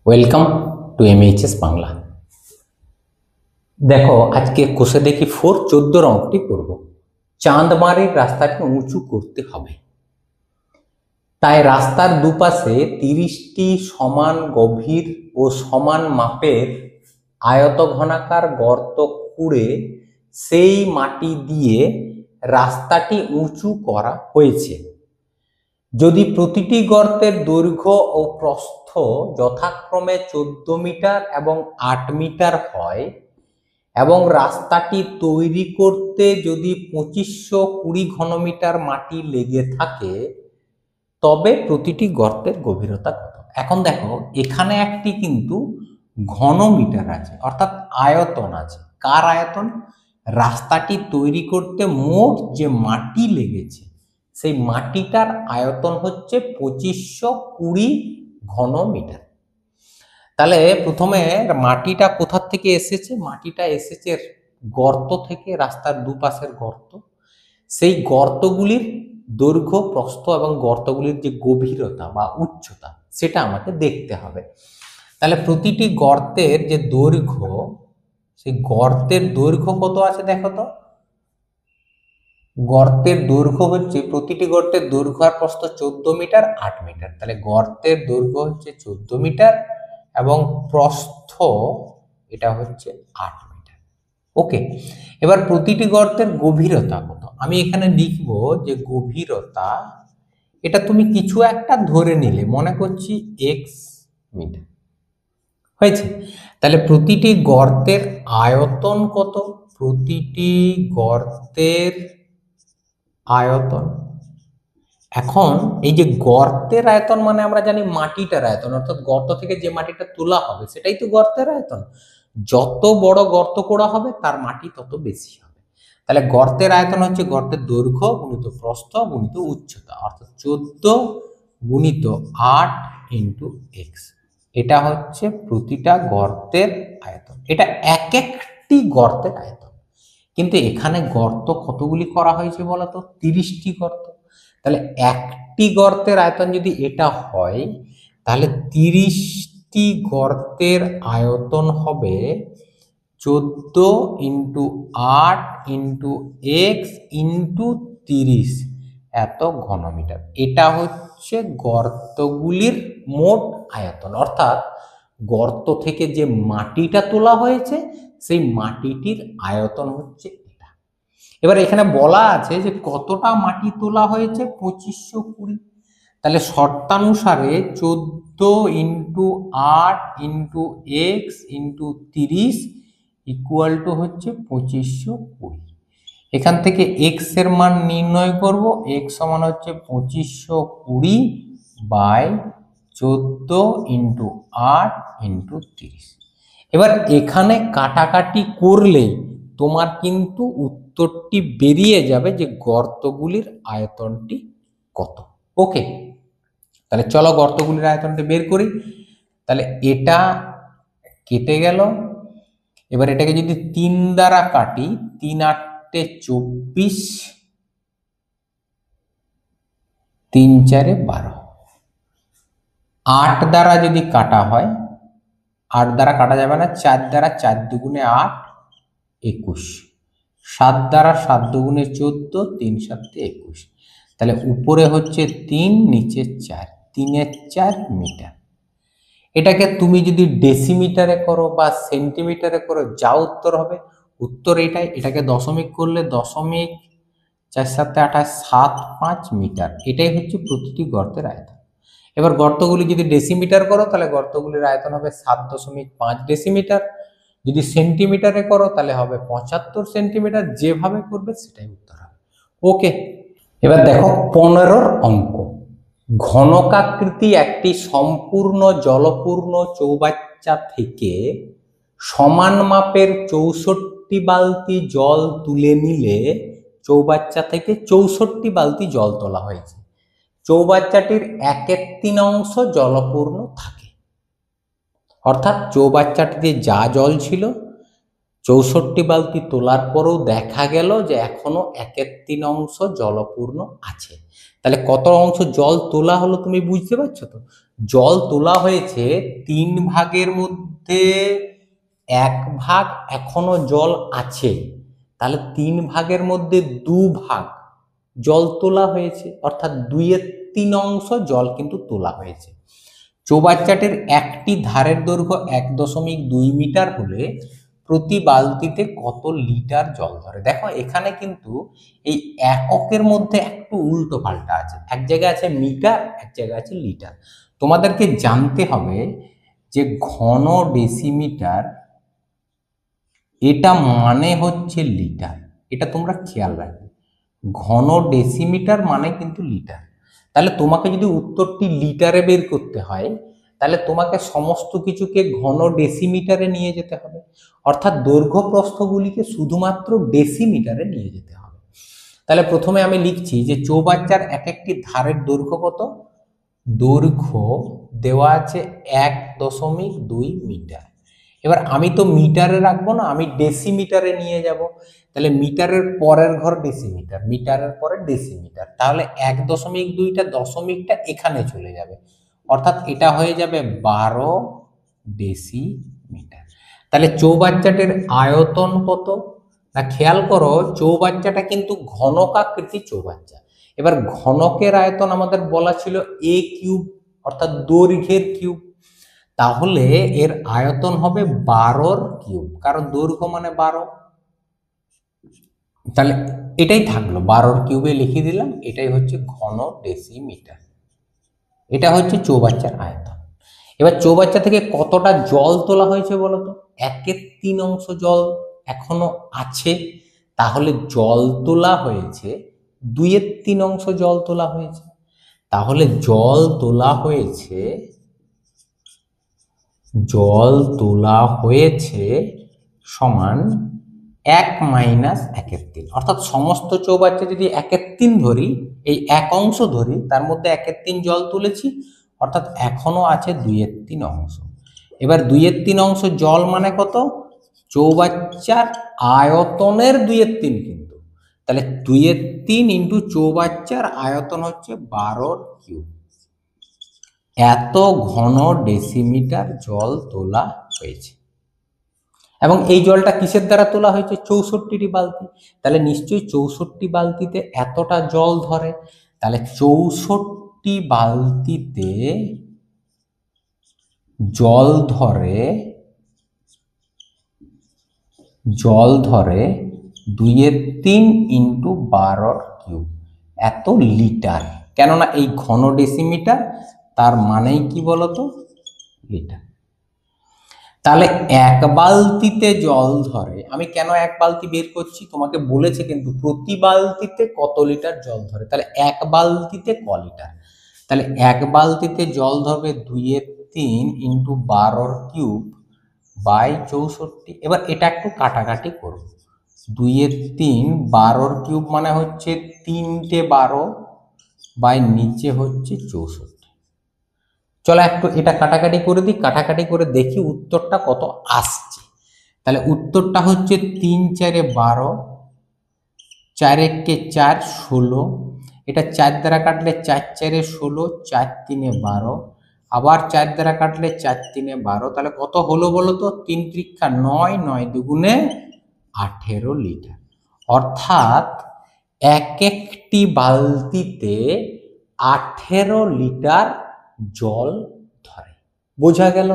Welcome to এমএইচএস Bangla. দেখো আজকে কোষে দেখি 4-14 অঙ্কটি করব। চাঁদমারির রাস্তাকে উঁচু করতে হবে, তাই রাস্তার দুপাশে 30টি সমান গভীর ও সমান মাপের আয়তঘনাকার গর্ত খুঁড়ে সেই মাটি দিয়ে রাস্তাটি উঁচু করা হয়েছে। যদি প্রতিটি গর্তের দৈর্ঘ্য ও প্রস্থ যথাক্রমে 14 মিটার এবং 8 মিটার হয় এবং রাস্তাটি তৈরি করতে যদি 2520 ঘনমিটার মাটি লেগে থাকে, তবে প্রতিটি গর্তের গভীরতা কত? এখন দেখো এখানে একটি কিন্তু ঘনমিটার আছে, অর্থাৎ আয়তন আছে। কার আয়তন? রাস্তাটি তৈরি করতে মোট যে মাটি লেগেছে সেই মাটিটার আয়তন হচ্ছে 2520 ঘনমিটার। তাহলে প্রথমে মাটিটা কোথা থেকে এসেছে? মাটিটা এসেছে গর্ত থেকে, রাস্তার দুপাশের গর্ত। সেই গর্তগুলির দৈর্ঘ্য, প্রস্থ এবং গর্তগুলির যে গভীরতা বা উচ্চতা সেটা আমাকে দেখতে হবে। তাহলে প্রতিটি গর্তের যে দৈর্ঘ্য, সেই গর্তের দৈর্ঘ্য কত আছে দেখো তো। গর্তের দৈর্ঘ্য হচ্ছে, প্রতিটি গর্তের দৈর্ঘ্য আর প্রস্থ 14 মিটার 8 মিটার। তাহলে গর্তের দৈর্ঘ্য হচ্ছে 14 মিটার এবং প্রস্থ এটা হচ্ছে 8 মিটার। ওকে, এবার প্রতিটি গর্তের গভীরতা কত? আমি এখানে লিখব যে গভীরতা, এটা তুমি কিছু একটা ধরে নিলে, মনে করছি x মিটার হয়েছে। তাহলে প্রতিটি গর্তের আয়তন কত? প্রতিটি গর্তের আয়তন, এখন এই যে গর্তের আয়তন মানে আমরা জানি মাটিটার আয়তন, অর্থাৎ গর্ত থেকে যে মাটিটা তোলা হবে সেটাই তো গর্তের আয়তন। যত বড় গর্ত করা হবে তার মাটি তত বেশি হবে। তাহলে গর্তের আয়তন হচ্ছে গর্তের দৈর্ঘ্য গুণিত প্রস্থ গুণিত উচ্চতা, অর্থাৎ 14 গুণিত 8 ইন্টু এক্স। এটা হচ্ছে প্রতিটা গর্তের আয়তন। এটা এক একটি গর্তের আয়তন, কিন্তু এখানে গর্ত কতগুলি করা হয়েছে বলতো? 30টি গর্ত। তাহলে একটি গর্তের আয়তন যদি এটা হয়, তাহলে 30টি গর্তের আয়তন হবে 14 ইন্টু 8 ইন্টু এক্স ইন্টু 30 এত ঘনমিটার। এটা হচ্ছে গর্তগুলির মোট আয়তন, অর্থাৎ গর্ত থেকে যে মাটিটা তোলা হয়েছে সেই মাটিটির আয়তন হচ্ছে এটা। এবার এখানে বলা আছে যে কতটা মাটি তোলা হয়েছে? 2520। তাহলে শর্তানুসারে 14 into 8 into x into 30 equal to হচ্ছে 2520। এখান থেকে এক্স এর মান নির্ণয় করব। এক্স সমান হচ্ছে 2520 বাই 14 ইন্টু 8 ইন্টু 30। এবার এখানে কাটাকাটি করলেই তোমার কিন্তু উত্তরটি বেরিয়ে যাবে যে গর্তগুলির আয়তনটি কত। ওকে, তাহলে চলো গর্তগুলির আয়তনটা বের করি। তাহলে এটা কেটে গেল। এবার এটাকে যদি 3 দ্বারা কাটি, 3 8 24, 3 4 12। 8 দ্বারা যদি কাটা হয়, 8 দ্বারা কাটা যাবে না, 4 দ্বারা, 4 দুগুণে 8 21, 7 দ্বারা 7 দুগুণে 14, 3 7 21। তাহলে উপরে হচ্ছে 3, নিচে 4, 3 4 মিটার। এটাকে তুমি যদি ডেসিমিটারে করো বা সেন্টিমিটারে করো, যা উত্তর হবে উত্তর এটাই। এটাকে দশমিক করলে 0.4 7 28 7 5 মিটার। এটাই হচ্ছে প্রতিটি গর্তের আয়তন। এবার গর্তগুলি যদি ডেসিমিটার করো তাহলে গর্তগুলির আয়তন হবে 7.5 ডেসিমিটার। যদি সেন্টিমিটারে করো তাহলে হবে 75 সেন্টিমিটার। যেভাবে করবে সেটাই উত্তর হবে। ওকে, এবার দেখো 15 অঙ্ক। ঘনকাকৃতি একটি সম্পূর্ণ জলপূর্ণ চৌবাচ্চা থেকে সমান মাপের 64 বালতি জল তুলে নিলে চৌবাচ্চা থেকে 64 বালতি জল তোলা হয়েছে। চৌবাচ্চাটির 1/3 অংশ জলপূর্ণ থাকে, অর্থাৎ চৌবাচ্চাটিতে যা জল ছিল 64 বালতি তোলার পরেও দেখা গেল যে এখনো 1/3 অংশ জলপূর্ণ আছে। তাহলে কত অংশ জল তোলা হলো তুমি বুঝতে পারছো তো? জল তোলা হয়েছে 3 ভাগের মধ্যে 1 ভাগ এখনো জল আছে, তাহলে 3 ভাগের মধ্যে 2 ভাগ জল তোলা হয়েছে, অর্থাৎ 2/3 অংশ জল কিন্তু তোলা হয়েছে। চৌবাচ্চাটির একটি ধারের দৈর্ঘ্য 1.2 মিটার হলে প্রতি বালতিতে কত লিটার জল ধরে? দেখো এখানে কিন্তু এই এককের মধ্যে একটু উল্টো পাল্টা আছে, এক জায়গায় আছে মিটার, এক জায়গায় আছে লিটার। তোমাদেরকে জানতে হবে যে ঘন ডেসিমিটার এটা মানে হচ্ছে লিটার, এটা তোমরা খেয়াল রাখবে। ঘন ডেসিমিটার মানে কিন্তু লিটার। তাহলে তোমাকে যদি উত্তরটি লিটারে বের করতে হয়, তাহলে তোমাকে সমস্ত কিছুকে ঘন ডেসিমিটারে নিয়ে যেতে হবে, অর্থাৎ দৈর্ঘ্য প্রস্থগুলিকে শুধুমাত্র ডেসিমিটারে নিয়ে যেতে হবে। তাহলে প্রথমে আমি লিখছি যে চৌবাচ্চার এক একটি ধারের দৈর্ঘ্য কত? দৈর্ঘ্য দেওয়া আছে 1.2 মিটার। এবার আমি তো মিটারে রাখবো না, আমি ডেসিমিটারে নিয়ে যাব। তাহলে মিটারের পরের ঘর ডেসিমিটার, মিটারের পরে ডেসিমিটার, তাহলে 1.2টা দশমিকটা এখানে চলে যাবে, অর্থাৎ এটা হয়ে যাবে 12 ডেসিমিটার। তাহলে চৌবাচ্চাটির আয়তন কত? না খেয়াল করো, চৌবাচ্চাটা কিন্তু ঘনকাকৃতি চৌবাচ্চা। এবার ঘনকের আয়তন আমাদের বলা ছিল a কিউব, অর্থাৎ দৈর্ঘ্যের কিউব। তাহলে এর আয়তন হবে 12 কিউব, কারণ দৈর্ঘ্য মানে 12। তাহলে এটাই থাকলো, 12 কিউবে লিখে দিলাম, এটাই হচ্ছে ঘন ডেসিমিটার। এটা হচ্ছে চৌবাচ্চার আয়তন। এবার চৌবাচ্চা থেকে কতটা জল তোলা হয়েছে বলতো? 1/3 অংশ জল এখনো আছে, তাহলে জল তোলা হয়েছে 2/3 অংশ জল তোলা হয়েছে। তাহলে জল তোলা হয়েছে সমান 1 মাইনাস 1/3, অর্থাৎ সমস্ত চৌবাচ্চা যদি 1/3 ধরি, এই এক অংশ ধরি, তার মধ্যে 1/3 জল তুলেছি, অর্থাৎ এখনো আছে 2/3 অংশ। এবার 2/3 অংশ জল মানে কত? চৌবাচ্চার আয়তনের 2/3 কিন্তু, তাহলে 2/3 ইন্টু চৌবাচ্চার আয়তন হচ্ছে 12 কিউব। এত ঘন ডেসিমিটার জল তোলা হয়েছে। এবং এই জলটা কিসের দ্বারা তোলা হয়েছে? 64টি বালতি। তাহলে নিশ্চয়ই 64 বালতিতে এতটা জল ধরে, তাহলে 64 বালতিতে জল ধরে 2/3 ইন্টু 12 কিউব, এত লিটার। কেননা এই ঘন ডেসিমিটার, তার মানেই কি বলতো? লিটার। তাহলে এক বালতিতে জল ধরে, আমি কেন এক বালতি বের করছি তোমাকে বলেছে কিন্তু প্রতি বালতিতে কত লিটার জল ধরে, তাহলে এক বালতিতে ক লিটার। তাহলে এক বালতিতে জল ধরবে 2/3 ইন্টু 12 কিউব বাই 64। এবার এটা একটু কাটাকাটি করব, 2/3 12 কিউব মানে হচ্ছে 3টে 12 বাই নিচে হচ্ছে 64। চলো একটু এটা কাটাকাটি করে দিই, কাটাকাটি করে দেখি উত্তরটা কত আসছে। তাহলে উত্তরটা হচ্ছে 3 4 12, 4 1 4 16, এটা 4 দ্বারা কাটলে 4 4 16, 4 3 12, আবার 4 দ্বারা কাটলে 4 3 12, তাহলে কত হলো বলো তো? 3 ত্রিকা 9, 9 দুগুণে 18 লিটার। অর্থাৎ এক একটি বালতিতে 18 লিটার জল ধরে। বোঝা গেল?